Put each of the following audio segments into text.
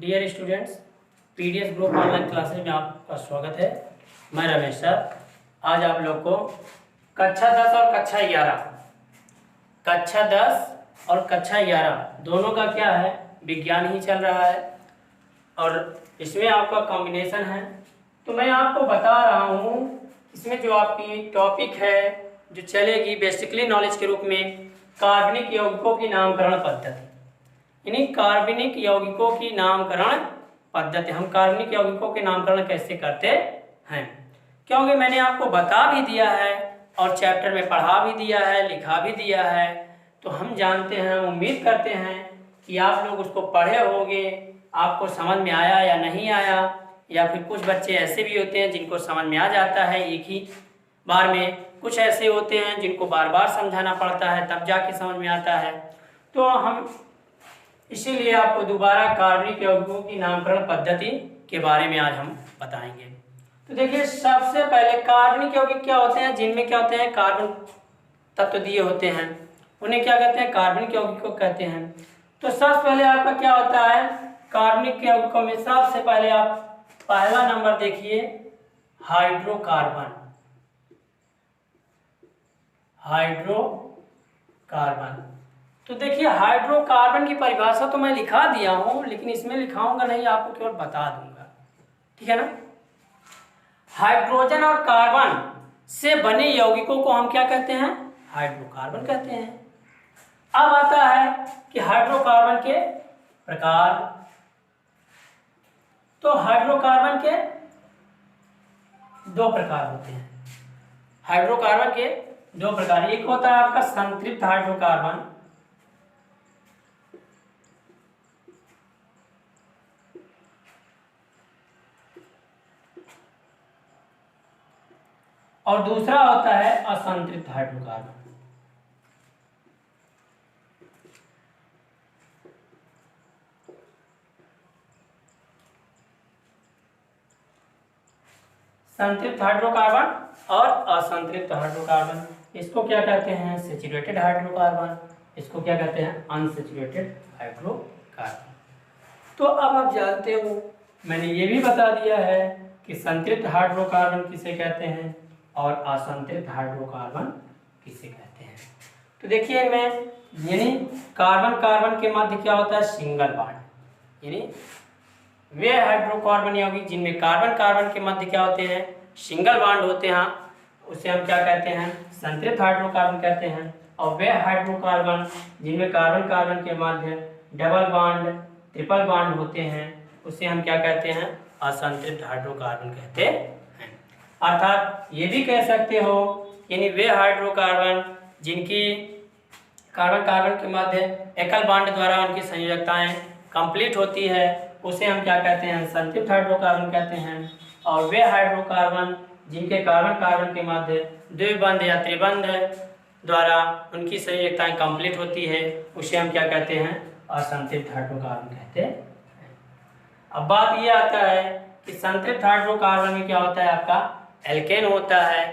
Dear students, PDS group online classes में आपका स्वागत है। मैं रमेश सर। आज आप लोग को कक्षा 10 और कक्षा 11 दोनों का क्या है, विज्ञान ही चल रहा है और इसमें आपका कॉम्बिनेशन है। तो मैं आपको बता रहा हूँ इसमें जो आपकी टॉपिक है जो चलेगी बेसिकली नॉलेज के रूप में, कार्बनिक यौगिकों की नामकरण पद्धति। यानी कार्बनिक यौगिकों की नामकरण पद्धति, हम कार्बनिक यौगिकों के नामकरण कैसे करते हैं, क्योंकि मैंने आपको बता भी दिया है और चैप्टर में पढ़ा भी दिया है, लिखा भी दिया है। तो हम जानते हैं, उम्मीद करते हैं कि आप लोग उसको पढ़े होंगे, आपको समझ में आया या नहीं आया, या फिर कुछ बच्चे ऐसे भी होते हैं जिनको समझ में आ जाता है एक ही बार में, कुछ ऐसे होते हैं जिनको बार बार समझाना पड़ता है तब जाके समझ में आता है। तो हम इसीलिए आपको दोबारा कार्बनिक यौगिकों की नामकरण पद्धति के बारे में आज हम बताएंगे। तो देखिए, सबसे पहले कार्बनिक यौगिक क्या होते हैं, जिनमें क्या होते हैं, कार्बन तत्व दिए होते हैं, उन्हें क्या कहते हैं, कार्बनिक यौगिकों कहते हैं। तो सबसे पहले आपका क्या होता है, कार्बनिक यौगिकों में सबसे पहले आप पहला नंबर देखिए, हाइड्रोकार्बन। हाइड्रोकार्बन, तो देखिए हाइड्रोकार्बन की परिभाषा तो मैं लिखा दिया हूं, लेकिन इसमें लिखाऊंगा नहीं, आपको केवल बता दूंगा, ठीक है ना। हाइड्रोजन और कार्बन से बने यौगिकों को हम क्या कहते हैं, हाइड्रोकार्बन कहते हैं। अब आता है कि हाइड्रोकार्बन के प्रकार। तो हाइड्रोकार्बन के दो प्रकार होते हैं। हाइड्रोकार्बन के दो प्रकार, एक होता है आपका संतृप्त हाइड्रोकार्बन, और दूसरा होता है असंतृप्त हाइड्रोकार्बन। संतृप्त हाइड्रोकार्बन और असंतृप्त हाइड्रोकार्बन, इसको क्या कहते हैं, सैचुरेटेड हाइड्रोकार्बन, इसको क्या कहते हैं, अनसैचुरेटेड हाइड्रोकार्बन। तो अब आप जानते हो, मैंने ये भी बता दिया है कि संतृप्त हाइड्रोकार्बन किसे कहते हैं और असंतृप्त हाइड्रोकार्बन किसे कहते हैं। तो देखिए इनमें, यानी कार्बन कार्बन के मध्य क्या होता है, सिंगल बॉन्ड, यानी वे हाइड्रोकार्बन यौगिक जिनमें कार्बन कार्बन के मध्य क्या होते हैं, सिंगल बॉन्ड होते हैं, उसे हम क्या कहते हैं, संतृप्त हाइड्रोकार्बन कहते हैं। और वे हाइड्रोकार्बन जिनमें कार्बन कार्बन के मध्य डबल बॉन्ड ट्रिपल बॉन्ड होते हैं, उसे हम क्या कहते हैं, असंतृप्त हाइड्रोकार्बन कहते हैं। अर्थात ये भी कह सकते हो, यानी वे हाइड्रोकार्बन जिनकी कार्बन कार्बन के मध्य एकल बॉन्ड द्वारा उनकी संयोजकताएं कंप्लीट होती है, उसे हम क्या कहते हैं, संतृप्त हाइड्रोकार्बन कहते हैं। और वे हाइड्रोकार्बन जिनके कार्बन कार्बन के मध्य द्विबंध या त्रिबंध द्वारा उनकी संयोजकताएं कंप्लीट होती है, उसे हम क्या कहते हैं, असंतृप्त हाइड्रोकार्बन कहते हैं। अब बात ये आता है कि संतृप्त हाइड्रोकार्बन में क्या होता है, आपका एल्केन होता है,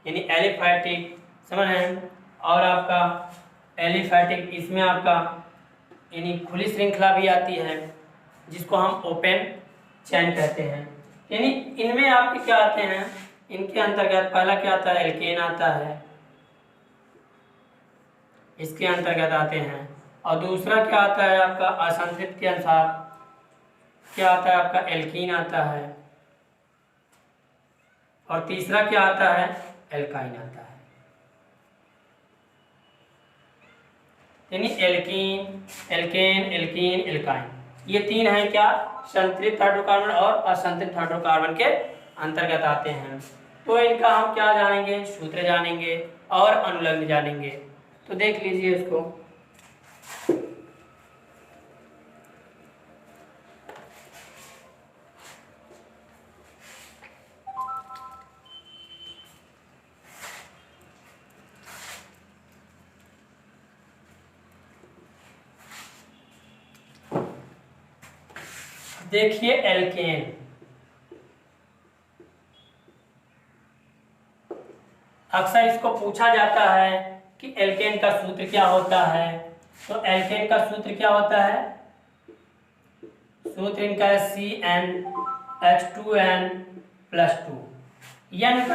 यानी एलिफैटिक, समझ रहे हैं, और आपका एलिफैटिक, इसमें आपका यानी खुली श्रृंखला भी आती है जिसको हम ओपन चैन कहते हैं। यानी इनमें आपके क्या आते हैं, इनके अंतर्गत पहला क्या आता है, एल्केन आता है, इसके अंतर्गत आते हैं। और दूसरा क्या आता है आपका, असंतृप्त के अनुसार क्या आता है, आपका एल्कीन आता है। और तीसरा क्या आता है, एल्काइन आता है। यानी एल्कीन, एल्केन, एल्कीन, एल्काइन, ये तीन हैं क्या, संतृप्त हाइड्रोकार्बन और असंतृप्त हाइड्रोकार्बन के अंतर्गत आते हैं। तो इनका हम क्या जानेंगे, सूत्र जानेंगे और अनुलग्न जानेंगे। तो देख लीजिए इसको, देखिए एल्केन, अक्सर इसको पूछा जाता है कि एल्केन का सूत्र क्या होता है। तो एल्केन का सूत्र क्या होता है, सूत्र इनका है CnH2n+2। n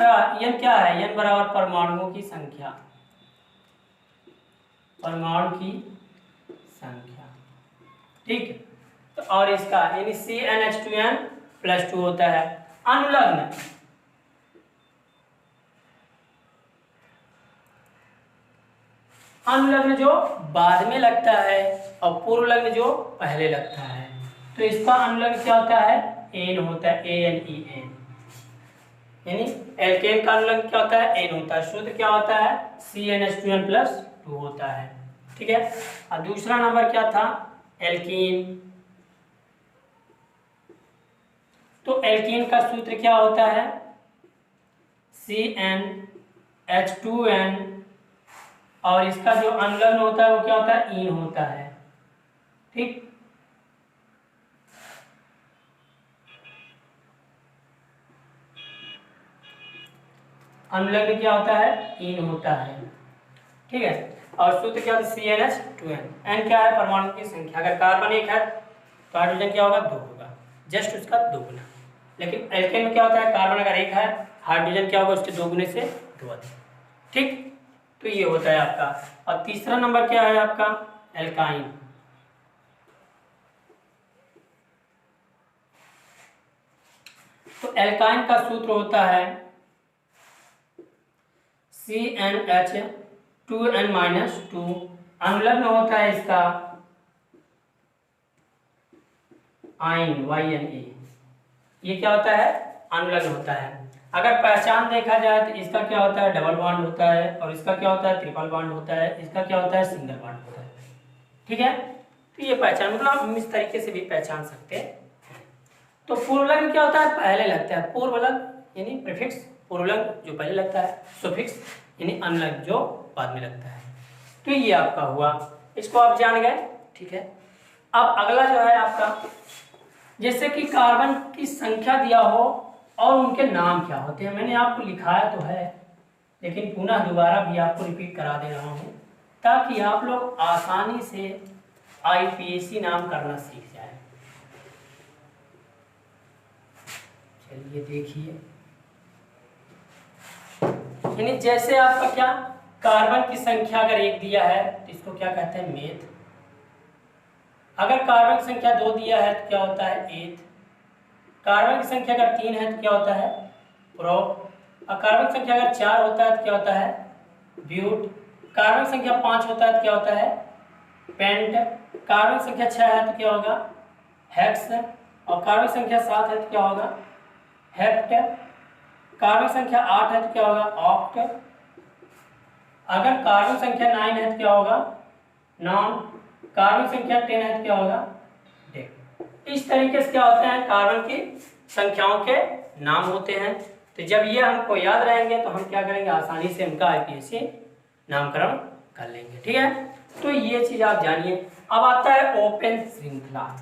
क्या है? n बराबर परमाणुओं की संख्या, परमाणु की संख्या, ठीक है। तो और इसका यानी CnH2n+2 होता है। अनुलग्न, अनुलग्न जो बाद में लगता है और पूर्व लग्न जो पहले लगता है, तो इसका अनुलग्न क्या होता है? एन होता है, ANEN। यानी एल्केन का अनुलग्न क्या होता है? एन होता है। सूत्र क्या होता है? CnH2n+2 होता है, ठीक है। और दूसरा नंबर क्या था? एल्कीन। तो एल्कीन का सूत्र क्या होता है? CnH2n, और इसका जो अनुलग्न होता है वो क्या होता है? ईन होता है, ठीक। अनुलग्न क्या होता है? ईन होता है, ठीक है। और सूत्र क्या होता है? CnH2n। n क्या है? परमाणु की संख्या। अगर कार्बन 1 है तो हाइड्रोजन क्या होगा? 2 होगा, जस्ट उसका 2 गुना। लेकिन एल्केन में क्या होता है? कार्बन अगर 1 है, हाइड्रोजन क्या होगा? उसके 2 गुने से 2 अधिक, ठीक। तो ये होता है आपका। और तीसरा नंबर क्या है आपका? एल्काइन। तो एल्काइन का सूत्र होता है CnH2n-2। अनुलग्न होता है इसका आइन, YnA। ये क्या होता है? अनुलग्न होता है। अगर पहचान देखा जाए तो इसका क्या होता है? डबल बॉन्ड होता है, और इसका क्या होता है? ट्रिपल बॉन्ड होता है, इसका क्या होता है? सिंगल बॉन्ड होता है, ठीक है। तो ये पहचान मतलब हम इस तरीके से भी पहचान सकते हैं। तो पूर्वलग्न क्या होता है? पहले लगता है। पूर्वलग्न यानी प्रीफिक्स, पूर्वलग्न जो पहले लगता है, सुफिक्स यानी अनुलग्न जो बाद में लगता है। तो ये आपका हुआ, इसको आप जान गए, ठीक है। अब अगला जो है आपका, जैसे कि कार्बन की संख्या दिया हो और उनके नाम क्या होते हैं। मैंने आपको लिखाया तो है, लेकिन पुनः दोबारा भी आपको रिपीट करा दे रहा हूँ, ताकि आप लोग आसानी से IPAC नाम करना सीख जाए। चलिए देखिए, यानी जैसे आपका क्या, कार्बन की संख्या अगर 1 दिया है तो इसको क्या कहते हैं? मेथ। अगर कार्बन की संख्या 2 दिया है तो क्या होता है? एथ। कार्बन की संख्या अगर 3 है तो क्या होता है? प्रोप। और कार्बन की संख्या अगर 4 होता है तो क्या होता है? ब्यूट। कार्बन की संख्या 5 होता है तो क्या होता है? पेंट। कार्बन की संख्या 6 है तो क्या होगा? हेक्स। और कार्बन की संख्या 7 है तो क्या होगा? हेप्ट। कार्बन की संख्या 8 है तो क्या होगा? ऑक्ट। अगर कार्बन संख्या 9 है तो क्या होगा? नॉन। कार्बन संख्या 10 है तो क्या होगा? डेक। इस तरीके से क्या होते हैं? कार्बन की संख्याओं के नाम होते हैं। तो जब ये हमको याद रहेंगे तो हम क्या करेंगे? आसानी से उनका IPAC नामकरण कर लेंगे, ठीक है। तो ये चीज आप जानिए। अब आता है ओपन श्रृंखला,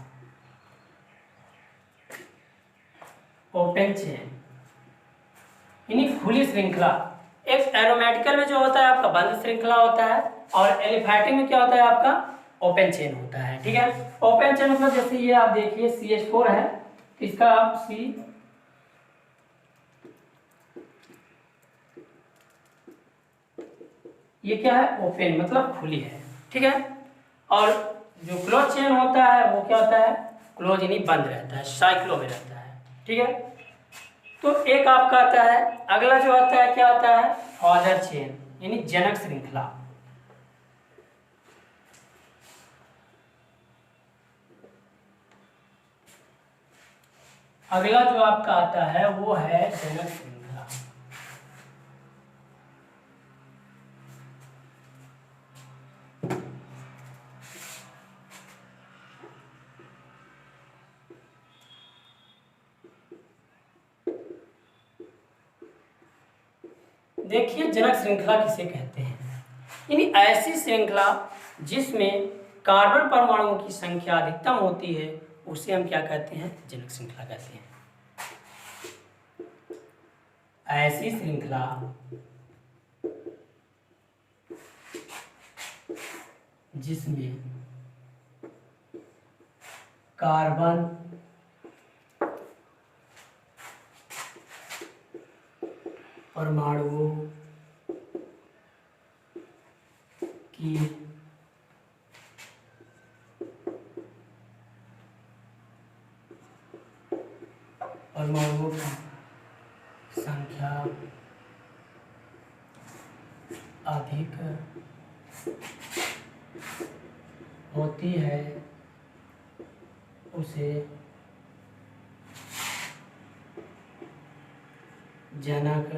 ओपन चेन यानी खुली श्रृंखला। एक एरोमेटिकल में जो होता है आपका बंद श्रृंखला होता है, और एलिफैटिक में क्या होता है? आपका ओपन चेन होता है, ठीक है। ओपन चेन मतलब जैसे ये आप देखिए CH4 है, तो इसका आप C, ये क्या है? ओपन मतलब खुली है, ठीक है। और जो क्लोज चेन होता है वो क्या होता है? क्लोज यानी बंद रहता है, साइक्लो में रहता है, ठीक है। तो एक आपका आता है, अगला जो आता है क्या आता है? फादर चेन यानी जनक श्रृंखला। अगला जो आपका आता है वो है जनक श्रृंखला। देखिए जनक श्रृंखला किसे कहते हैं? यानी ऐसी श्रृंखला जिसमें कार्बन परमाणुओं की संख्या अधिकतम होती है, उसे हम क्या कहते हैं? जनक श्रृंखला कहते हैं। ऐसी श्रृंखला जिसमें कार्बन परमाणुओं की संख्या अधिक होती है उसे जनक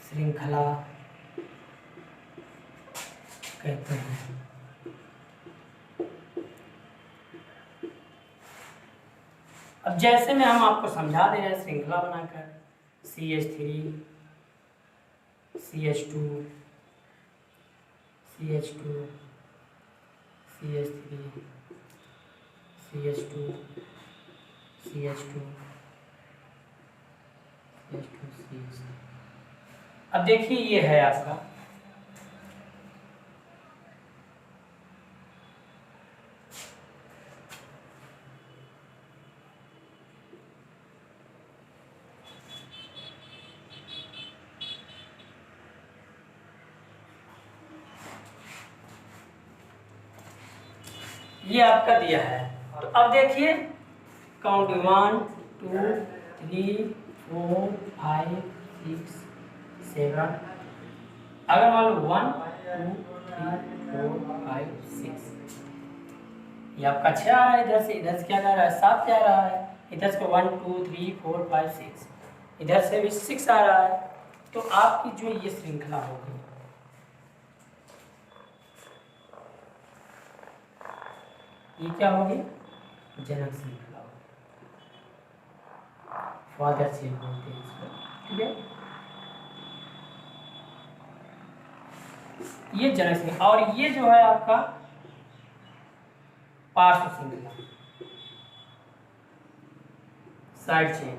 श्रृंखला कहते हैं। अब जैसे में हम आपको समझा दे रहे हैं श्रृंखला बनाकर CH3 CH2 CH2 CH3 CH2 CH2 CH2 अब देखिए ये है आपका ये आपका दिया है। तो अब देखिए काउंट 1 2 3 4 5 6 7। अगर मान लो 1 2 3 4 5 6, ये आपका 6 आ रहा है। इधर से क्या कर रहा है 7 जा रहा है। इधर से 1 2 3 4 5 6, इधर से भी 6 आ रहा है। तो आपकी जो ये श्रृंखला होगी ये क्या होगी जनक श्रृंखला, फादर सेल बोलते हैं इसको। ठीक है, ये जनक श्रृंखला। और ये जो है आपका पार्श्व श्रृंखला, साइड चेन।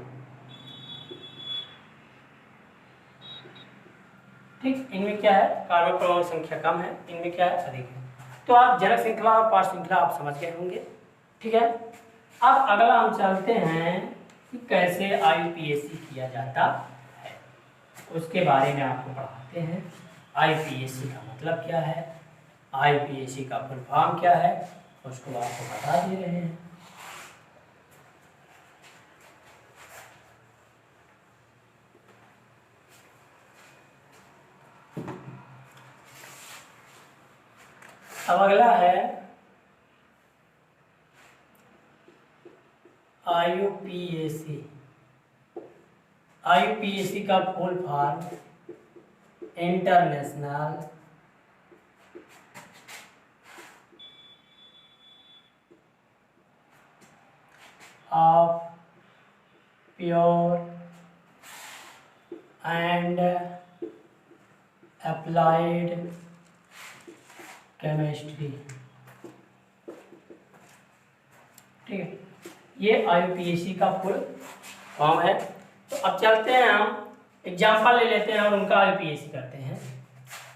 ठीक, इनमें क्या है कार्बन परमाणु संख्या कम है, इनमें क्या है अधिक है। तो आप जनक श्रृंखला और पार्श्व श्रृंखला आप समझ गए होंगे। ठीक है, अब अगला हम चलते हैं कि कैसे IUPAC किया जाता है, उसके बारे में आपको पढ़ाते हैं। IUPAC का मतलब क्या है, IUPAC का फुल फॉर्म क्या है, उसको आपको बता दे रहे हैं। अब अगला है IUPAC। IUPAC का full form international of pure and applied chemistry. ठीक है, ये IUPAC का फुल फॉर्म है। तो अब चलते हैं हम एग्जाम्पल ले लेते हैं और उनका IUPAC करते हैं।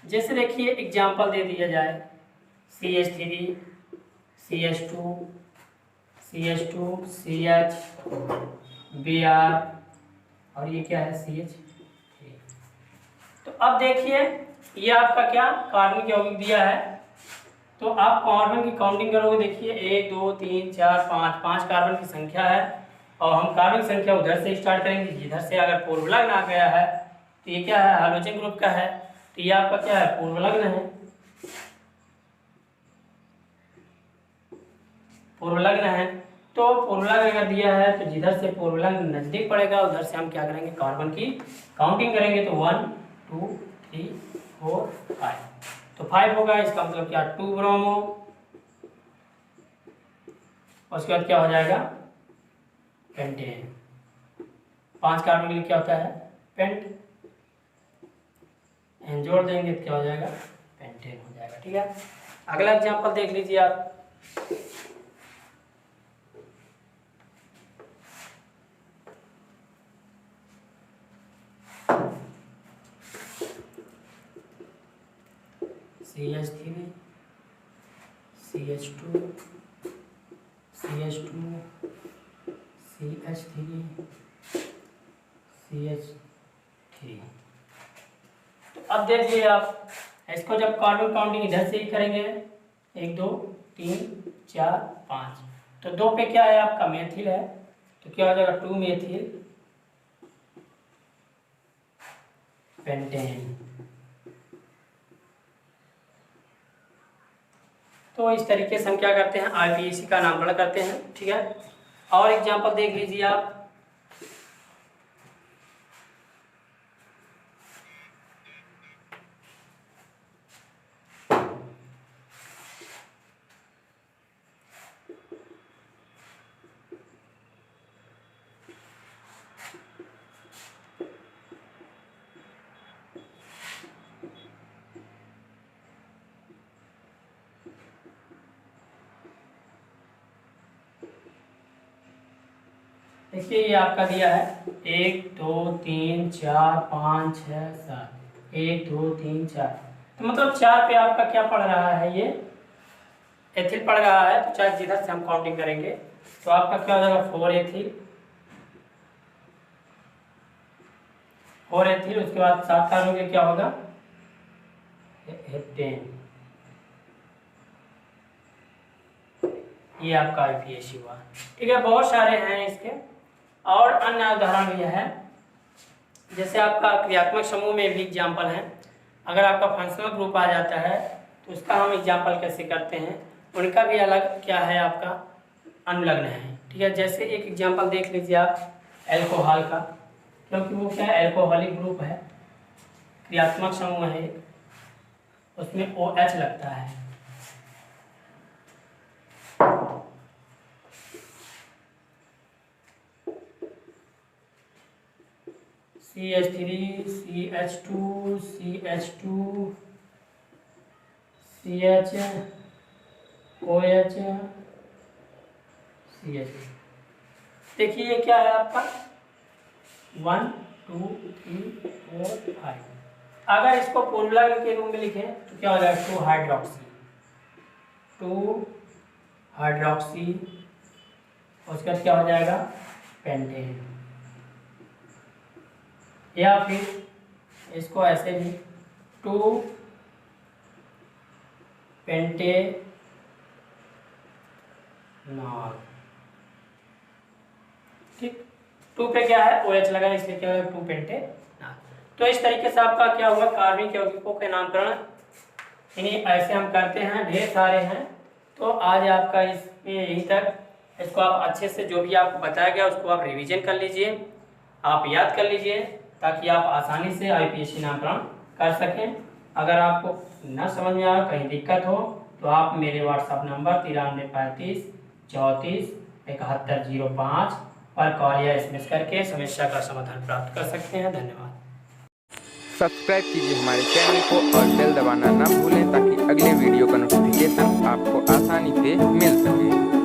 जैसे देखिए एग्जाम्पल दे दिया जाए CH3 CH2 CH2 CH Br और ये क्या है CH3। तो अब देखिए ये आपका क्या कार्बन यौगिक दिया है। तो आप कार्बन की काउंटिंग करोगे, देखिए 1 2 3 4 5, 5 कार्बन की संख्या है। और हम कार्बन की संख्या उधर से स्टार्ट करेंगे, इधर से अगर पूर्वलग्न आ गया है तो ये क्या है हाइड्रोजन ग्रुप का है। तो ये आपका क्या है पूर्वलग्न है, पूर्वलग्न है। तो पूर्वलग्न अगर दिया है तो जिधर से पूर्वलग्न नजदीक पड़ेगा उधर से हम क्या करेंगे कार्बन की काउंटिंग करेंगे। तो 1 2 3 4 5, तो 5 होगा। इसका मतलब क्या 2 ब्रोमो, उसके बाद क्या हो जाएगा पेंटेन। 5 कार्बन के लिए क्या होता है पेंट, एन जोड़ देंगे तो क्या हो जाएगा पेंटेन हो जाएगा। ठीक है, अगला एग्जांपल देख लीजिए आप। CH3 CH2 CH2 CH3 CH3। तो अब देखिए आप इसको जब कार्बन काउंटिंग इधर से ही करेंगे 1 2 3 4 5, तो 2 पे क्या है आपका मेथिल है, तो क्या हो जाएगा 2 मेथिल पेंटेन। तो इस तरीके से हम क्या करते हैं IUPAC का नामकरण करते हैं, ठीक है। और एग्जांपल देख लीजिए आप, देखिए ये आपका दिया है 1 2 3 4 5 6 7, 1 2 3 4, तो मतलब 4 पे आपका क्या पड़ रहा है, ये एथिल पड़ रहा है। तो चाहे जिधर से हम काउंटिंग करेंगे तो आपका क्या हो जाएगा 4 एथिल, 4 एथिल, उसके बाद 7 कार्बन क्या होगा हेप्टेन। ये आपका IUPAC हुआ, ठीक है। बहुत सारे हैं इसके और अन्य उदाहरण भी है, जैसे आपका क्रियात्मक समूह में भी एग्जाम्पल है। अगर आपका फंक्शनल ग्रुप आ जाता है तो उसका हम एग्जाम्पल कैसे करते हैं, उनका भी अलग क्या है आपका अनुलग्न है, ठीक है। जैसे एक एग्जाम्पल देख लीजिए आप एल्कोहल का, क्योंकि वो क्या है एल्कोहलिक ग्रुप है, क्रियात्मक समूह है, उसमें OH लगता है। CH3 CH2 CH2 CH OH CH। देखिए ये क्या है आपका 1 2 3 4 5। अगर इसको पूर्वलग्न के रूप में लिखें तो क्या हो जाएगा 2 हाइड्रोक्सी, 2 हाइड्रोक्सी, उसके बाद क्या हो जाएगा पेंटेन। या फिर इसको ऐसे भी 2 पेंटेनॉल, ठीक। 2 पे क्या है OH लगा है, इसलिए क्या होगा 2 पेंटेनॉल। तो इस तरीके से आपका क्या हुआ कार्बनिक यौगिकों के नामकरण, इन्हीं ऐसे हम करते हैं, ढेर सारे हैं। तो आज आपका इसमें यहीं तक, इसको आप अच्छे से जो भी आपको बताया गया उसको आप रिवीजन कर लीजिए, आप याद कर लीजिए, ताकि आप आसानी से IUPAC नामकरण कर सकें। अगर आपको न समझ में आए, कहीं दिक्कत हो, तो आप मेरे व्हाट्सएप नंबर 9335 34 7105 पर कॉल या SMS करके समस्या का समाधान प्राप्त कर सकते हैं। धन्यवाद। सब्सक्राइब कीजिए हमारे चैनल को और बेल दबाना न भूलें ताकि अगले वीडियो का नोटिफिकेशन आपको आसानी से मिल सके।